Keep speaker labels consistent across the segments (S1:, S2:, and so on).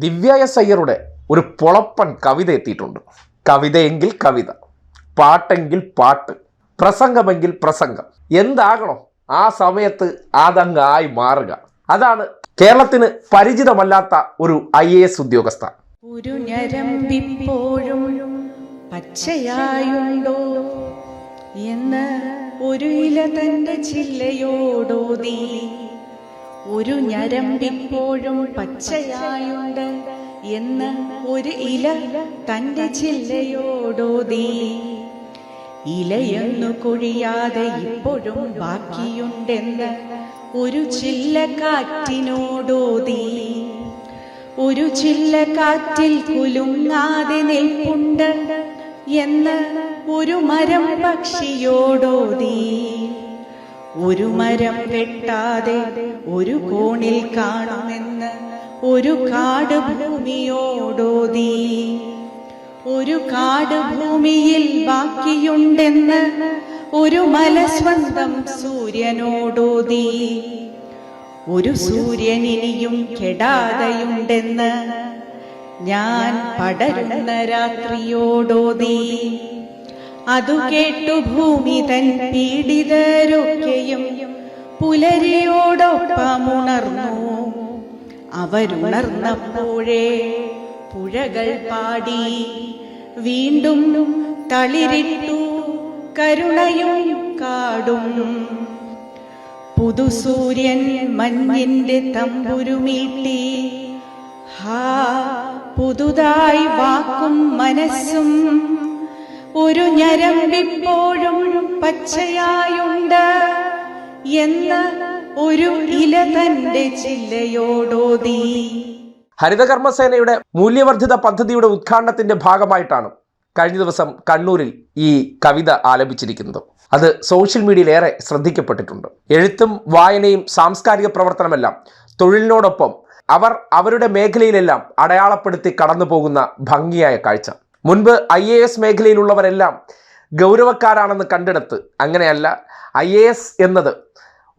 S1: ദിവ്യ S അയ്യരുടെ ഒരു പൊളപ്പൻ കവിത എത്തിയിട്ടുണ്ട്. കവിതയെങ്കിൽ കവിത, പാട്ടെങ്കിൽ പാട്ട്, പ്രസംഗമെങ്കിൽ പ്രസംഗം. എന്താകണം ആ സമയത്ത് അതങ്ങായി മാറുക. അതാണ് കേരളത്തിന് പരിചിതമല്ലാത്ത ഒരു IAS ഉദ്യോഗസ്ഥ.
S2: ഒരു ഞരമ്പിപ്പോഴും പച്ചയായുണ്ടോ എന്ന് ഒരു ഇല തന്റെ ചില്ലയോടോതി. ഒരു ഞരമ്പിപ്പോഴും പച്ചയായുണ്ട് എന്ന് ഒരു ഇല തന്റെ ചില്ലയോടോതി. ഇലയൊന്നു കൊഴിയാതെ ഇപ്പോഴും ബാക്കിയുണ്ടെന്ന് ഒരു ചില്ലക്കാറ്റിനോടോതി. ഒരു ചില്ലക്കാറ്റിൽ കുലുങ്ങാതെ നിൽപ്പുണ്ട് എന്ന് ഒരു മരം പക്ഷിയോടോതി. ഒരു മരം വെട്ടാതെ ഒരു കോണിൽ കാണുമെന്ന് ഒരു കാട് ഭൂമിയോടോതി. ഒരു കാട് ഭൂമിയിൽ ബാക്കിയുണ്ടെന്ന് ഒരു മല സ്വന്തം സൂര്യനോടോതി. ഒരു സൂര്യൻ ഇനിയും കെടാതെയുണ്ടെന്ന് ഞാൻ പടരുന്ന രാത്രിയോടോതി. അതു കേട്ടു ഭൂമി തൻ പീഡിതരൊക്കെയും പുലരിയോടൊപ്പമുണർന്നു. അവരുണർന്നപ്പോഴേ പുഴകൾ പാടി വീണ്ടും തളിരിട്ടു കരുണയും കാടും. പുതുസൂര്യൻ മഞ്ഞിന്റെ തമ്പുരുമീട്ടി. ഹാ, പുതുതായി വാക്കും മനസ്സും. ഒരു ഞരമ്പിപ്പോഴും പച്ചയായുണ്ട് എന്ന് ഒരു ഇല തന്റെ ചില്ലയോടോതി.
S1: ഹരിതകർമ്മസേനയുടെ മൂല്യവർദ്ധിത പദ്ധതിയുടെ ഉദ്ഘാടനത്തിന്റെ ഭാഗമായിട്ടാണ് കഴിഞ്ഞ ദിവസം കണ്ണൂരിൽ ഈ കവിത ആലപിച്ചിരിക്കുന്നത്. അത് സോഷ്യൽ മീഡിയയിൽ ഏറെ ശ്രദ്ധിക്കപ്പെട്ടിട്ടുണ്ട്. എഴുത്തും വായനയും സാംസ്കാരിക പ്രവർത്തനമെല്ലാം തൊഴിലിനോടൊപ്പം അവർ അവരുടെ മേഖലയിലെല്ലാം അടയാളപ്പെടുത്തി കടന്നു പോകുന്ന ഭംഗിയായ കാഴ്ച. മുൻപ് IAS മേഖലയിലുള്ളവരെല്ലാം ഗൗരവക്കാരാണെന്ന് കണ്ടെടുത്ത് അങ്ങനെയല്ല, IAS എന്നത്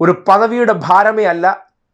S1: ഒരു പദവിയുടെ ഭാരമേ അല്ല,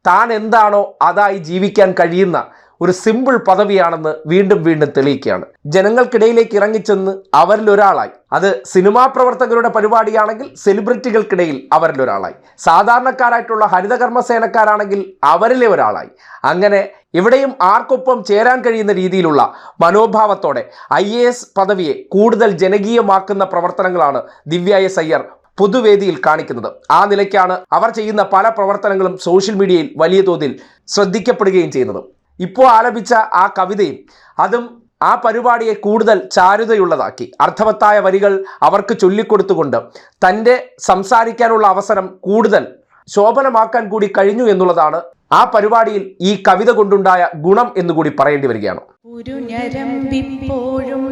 S1: താൻ എന്താണോ അതായി ജീവിക്കാൻ കഴിയുന്ന ഒരു സിമ്പിൾ പദവിയാണെന്ന് വീണ്ടും വീണ്ടും തെളിയിക്കുകയാണ്. ജനങ്ങൾക്കിടയിലേക്ക് ഇറങ്ങിച്ചെന്ന് അവരിൽ ഒരാളായി. അത് സിനിമാ പ്രവർത്തകരുടെ പരിപാടിയാണെങ്കിൽ സെലിബ്രിറ്റികൾക്കിടയിൽ അവരിൽ ഒരാളായി, സാധാരണക്കാരായിട്ടുള്ള ഹരിതകർമ്മസേനക്കാരാണെങ്കിൽ അവരിലെ ഒരാളായി. അങ്ങനെ ഇവിടെയും ആർക്കൊപ്പം ചേരാൻ കഴിയുന്ന രീതിയിലുള്ള മനോഭാവത്തോടെ IAS പദവിയെ കൂടുതൽ ജനകീയമാക്കുന്ന പ്രവർത്തനങ്ങളാണ് ദിവ്യ എസ് അയ്യർ പൊതുവേദിയിൽ കാണിക്കുന്നത്. ആ നിലയ്ക്കാണ് അവർ ചെയ്യുന്ന പല പ്രവർത്തനങ്ങളും സോഷ്യൽ മീഡിയയിൽ വലിയ തോതിൽ ശ്രദ്ധിക്കപ്പെടുകയും ചെയ്യുന്നത്. ഇപ്പോൾ ആലപിച്ച ആ കവിതയും അതും ആ പരിപാടിയെ കൂടുതൽ ചാരുതയുള്ളതാക്കി. അർത്ഥവത്തായ വരികൾ അവർക്ക് ചൊല്ലിക്കൊടുത്തുകൊണ്ട് തൻ്റെ സംസാരിക്കാനുള്ള അവസരം കൂടുതൽ ശോഭനമാക്കാൻ കൂടി കഴിഞ്ഞു എന്നുള്ളതാണ് ആ പരിപാടിയിൽ ഈ കവിത കൊണ്ടുണ്ടായ ഗുണം എന്നുകൂടി പറയേണ്ടി വരികയാണ്.
S2: ഒരു ഞരമ്പിപ്പോഴും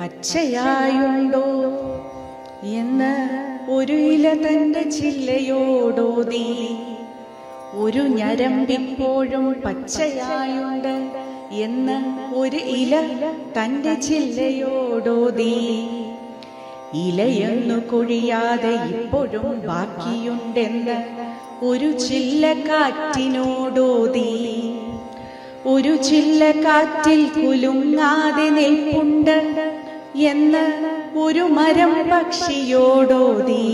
S2: പച്ചയായുണ്ടോ എന്ന് ഒരു ഇല തന്റെ ചില്ലയോടോതി. ഒരു ഞരമ്പിപ്പോഴും പച്ചയായുണ്ട് എന്ന് ഒരു ഇല തന്റെ ചില്ലയോടോതി. ഇലയൊന്നു കൊഴിയാതെ ഇപ്പോഴും ബാക്കിയുണ്ടെന്ന് ഒരു ചില്ലക്കാറ്റിനോടോതി. ഒരു ചില്ലക്കാറ്റിൽ കുലുങ്ങാതെ നിൽപ്പുണ്ട് എന്ന് ഒരു മരം പക്ഷിയോടോതി.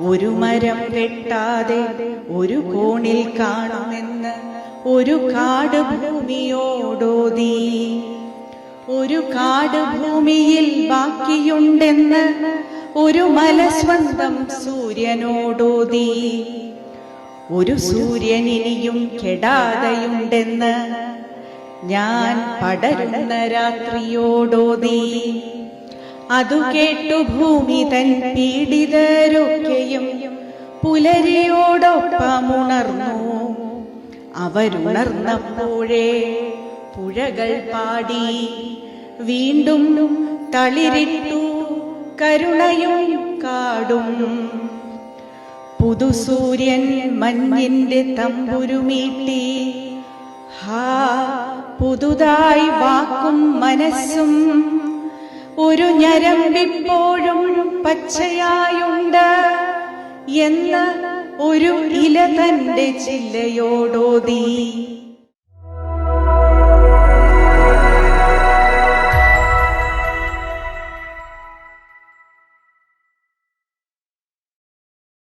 S2: ഒരു മരം വെട്ടാതെ ഒരു കോണിൽ കാണുമെന്ന് ഒരു കാട് ഭൂമിയോടോതി. ഒരു കാട് ഭൂമിയിൽ ബാക്കിയുണ്ടെന്ന് ഒരു മല സ്വന്തം സൂര്യനോടോതി. ഒരു സൂര്യൻ ഇനിയും കെടാതെയുണ്ടെന്ന് ഞാൻ പടരുന്ന രാത്രിയോടോതി. അതു കേട്ടു ഭൂമി തൻ പീഡിതരൊക്കെയും പുലരിയോടൊപ്പമുണർന്നു. അവരുണർന്നപ്പോഴേ പുഴകൾ പാടി വീണ്ടും തളിരിട്ടു കരുണയും കാടും. പുതുസൂര്യൻ മഞ്ഞിന്റെ തമ്പുരുമീട്ടി. ഹാ, പുതുതായി വാക്കും മനസ്സും. ഒരു ഞരമ്പിപ്പോഴും പച്ചയായുണ്ട് എന്ന് ഒരു ഇല തന്റെ ചില്ലയോടോതി.